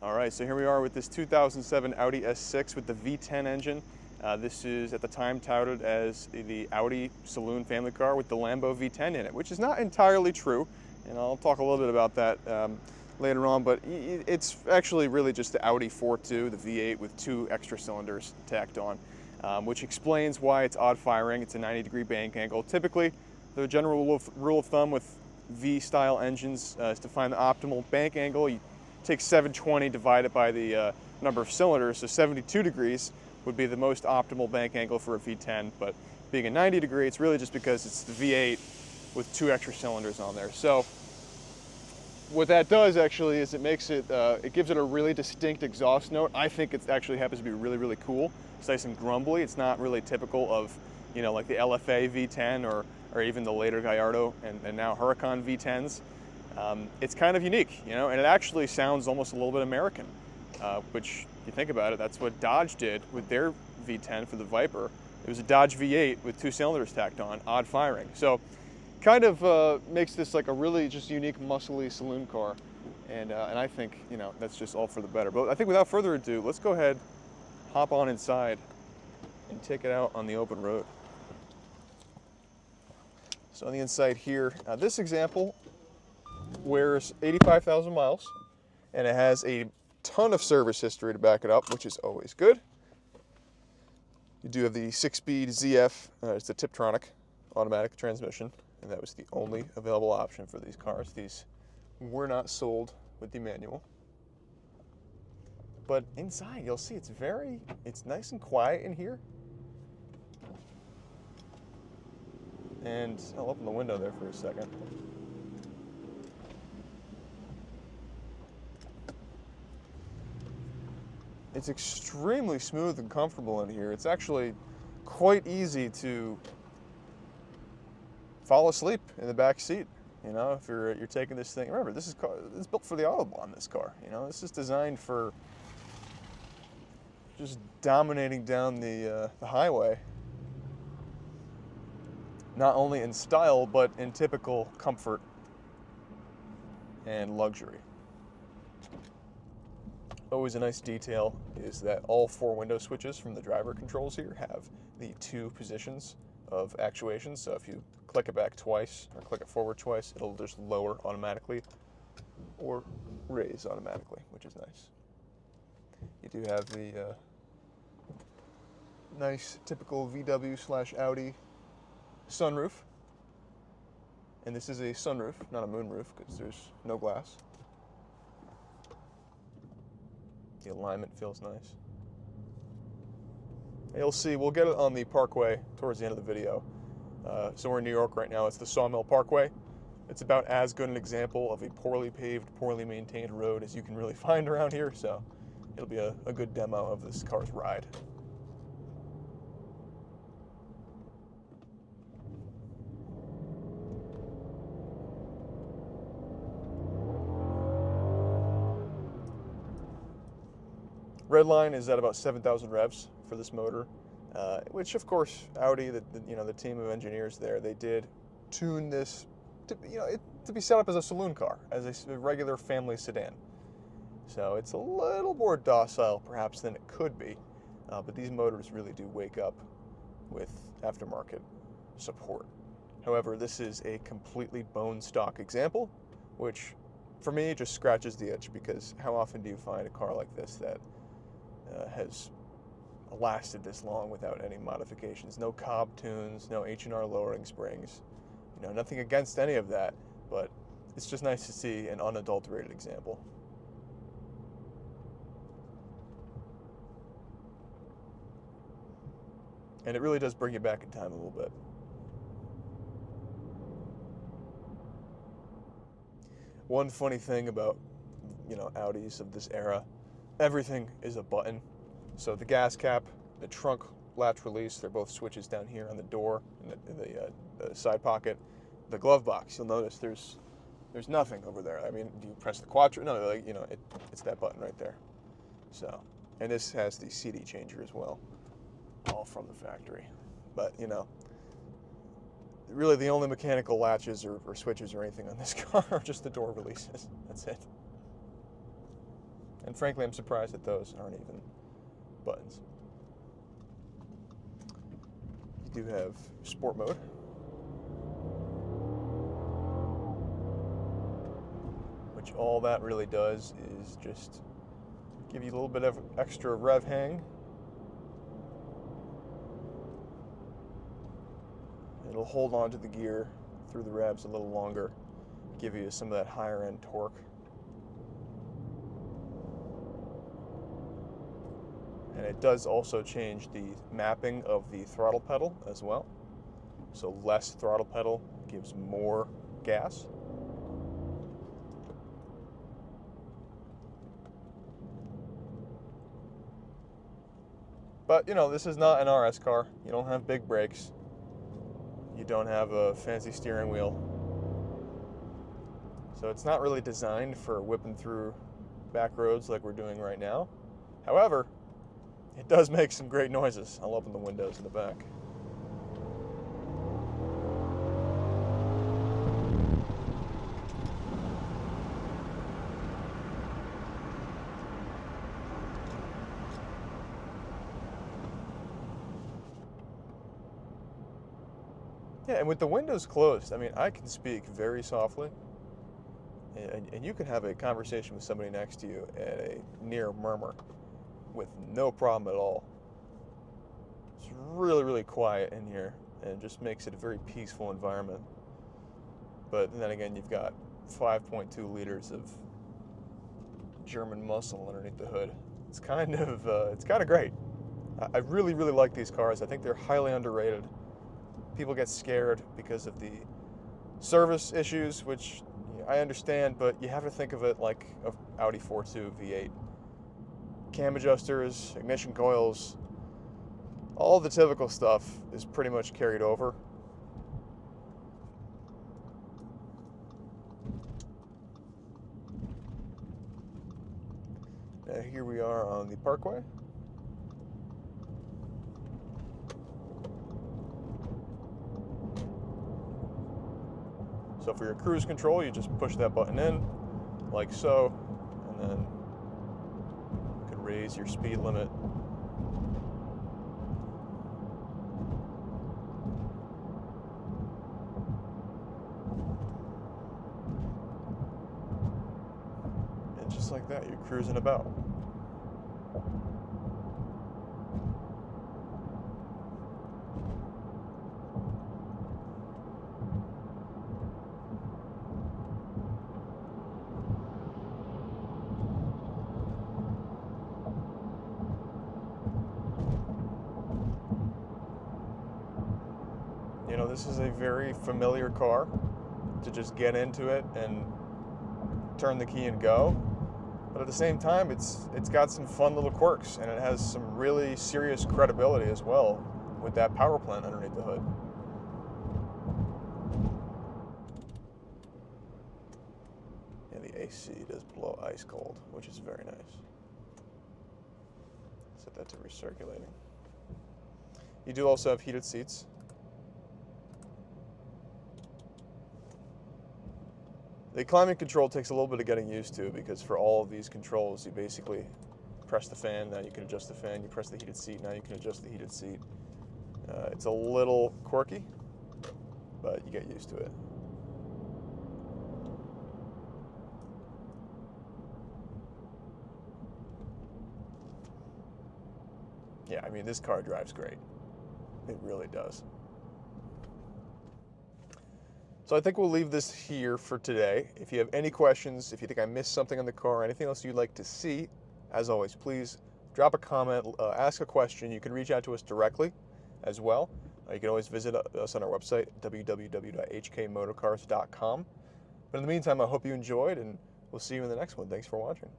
All right, so here we are with this 2007 Audi S6 with the V10 engine. This is at the time touted as the Audi saloon family car with the Lambo V10 in it, which is not entirely true, and I'll talk a little bit about that later on, but it's actually really just the Audi 4.2, the V8 with 2 extra cylinders tacked on, which explains why it's odd firing. It's a 90-degree bank angle. Typically, the general rule of thumb with V-style engines is to find the optimal bank angle. You take 720 divided by the number of cylinders, so 72 degrees would be the most optimal bank angle for a V10, but being a 90 degree, it's really just because it's the V8 with 2 extra cylinders on there. So what that does actually is it makes it, it gives it a really distinct exhaust note. I think it actually happens to be really, really cool. It's nice and grumbly. It's not really typical of, you know, like the LFA V10 or even the later Gallardo and now Huracan V10s. It's kind of unique, you know, and it actually sounds almost a little bit American, which, if you think about it, that's what Dodge did with their V10 for the Viper. It was a Dodge V8 with 2 cylinders tacked on, odd firing. So kind of makes this like a really just unique, muscly saloon car. And I think, you know, that's just all for the better. But I think without further ado, let's go ahead, hop on inside, and take it out on the open road. So on the inside here, this example wears 85,000 miles, and it has a ton of service history to back it up, which is always good. You do have the 6-speed ZF, it's the Tiptronic automatic transmission, and that was the only available option for these cars. These were not sold with the manual. But inside, you'll see it's nice and quiet in here. And I'll open the window there for a second. It's extremely smooth and comfortable in here. It's actually quite easy to fall asleep in the back seat. You know, if you're taking this thing. Remember, this is built for the Autobahn. This car, you know, this is designed for just dominating down the highway. Not only in style, but in typical comfort and luxury. Always a nice detail is that all 4 window switches from the driver controls here have the 2 positions of actuation. So if you click it back twice or click it forward twice, it'll just lower automatically or raise automatically, which is nice. You do have the nice typical VW/Audi sunroof. And this is a sunroof, not a moonroof, because there's no glass. The alignment feels nice. You'll see, we'll get it on the parkway towards the end of the video. So we're in New York right now. It's the Sawmill Parkway. It's about as good an example of a poorly paved, poorly maintained road as you can really find around here. So it'll be a good demo of this car's ride. Red line is at about 7,000 revs for this motor, which of course Audi, the team of engineers there, they did tune this to, to be set up as a saloon car, as a regular family sedan. So it's a little more docile perhaps than it could be, but these motors really do wake up with aftermarket support. However, this is a completely bone stock example, which for me just scratches the itch, because how often do you find a car like this that has lasted this long without any modifications? No Cobb tunes, no H&R lowering springs, nothing against any of that, but it's just nice to see an unadulterated example. And it really does bring you back in time a little bit. One funny thing about, Audis of this era, everything is a button. So the gas cap, the trunk latch release, they're both switches down here on the door, in the side pocket. The glove box, you'll notice there's nothing over there. I mean, do you press the quattro? No, it's that button right there. So, and this has the CD changer as well, all from the factory. But, really the only mechanical latches or switches or anything on this car are just the door releases. That's it. And And frankly, I'm surprised that those aren't even buttons. You do have sport mode, which all that really does is just give you a little bit of extra rev hang. It'll hold on to the gear through the revs a little longer, give you some of that higher end torque. And it does also change the mapping of the throttle pedal as well. So less throttle pedal gives more gas. But you know, this is not an RS car. You don't have big brakes. You don't have a fancy steering wheel. So it's not really designed for whipping through back roads like we're doing right now. However, it does make some great noises. I'll open the windows in the back. Yeah, and with the windows closed, I mean, I can speak very softly, and you can have a conversation with somebody next to you at a near murmur with no problem at all. It's really, really quiet in here, and it just makes it a very peaceful environment. But then again, you've got 5.2 liters of German muscle underneath the hood. It's kind of great. I really, really like these cars. I think they're highly underrated. People get scared because of the service issues, which I understand, but you have to think of it like an Audi 4.2 V8. Cam adjusters, ignition coils, all the typical stuff is pretty much carried over. Now here we are on the parkway. So for your cruise control, you just push that button in, like so, and then you can raise your speed limit. And just like that, you're cruising about. You know, this is a very familiar car to just get into it and turn the key and go. But at the same time, it's got some fun little quirks, and it has some really serious credibility as well with that power plant underneath the hood. And the AC does blow ice cold, which is very nice. Set that to recirculating. You do also have heated seats. The climate control takes a little bit of getting used to, because for all of these controls, you basically press the fan, now you can adjust the fan, you press the heated seat, now you can adjust the heated seat. It's a little quirky, but you get used to it. Yeah, I mean, this car drives great. It really does. So I think we'll leave this here for today. If you have any questions, if you think I missed something on the car, or anything else you'd like to see, as always, please drop a comment, ask a question. You can reach out to us directly as well. You can always visit us on our website, www.hkmotorcars.com. But in the meantime, I hope you enjoyed, and we'll see you in the next one. Thanks for watching.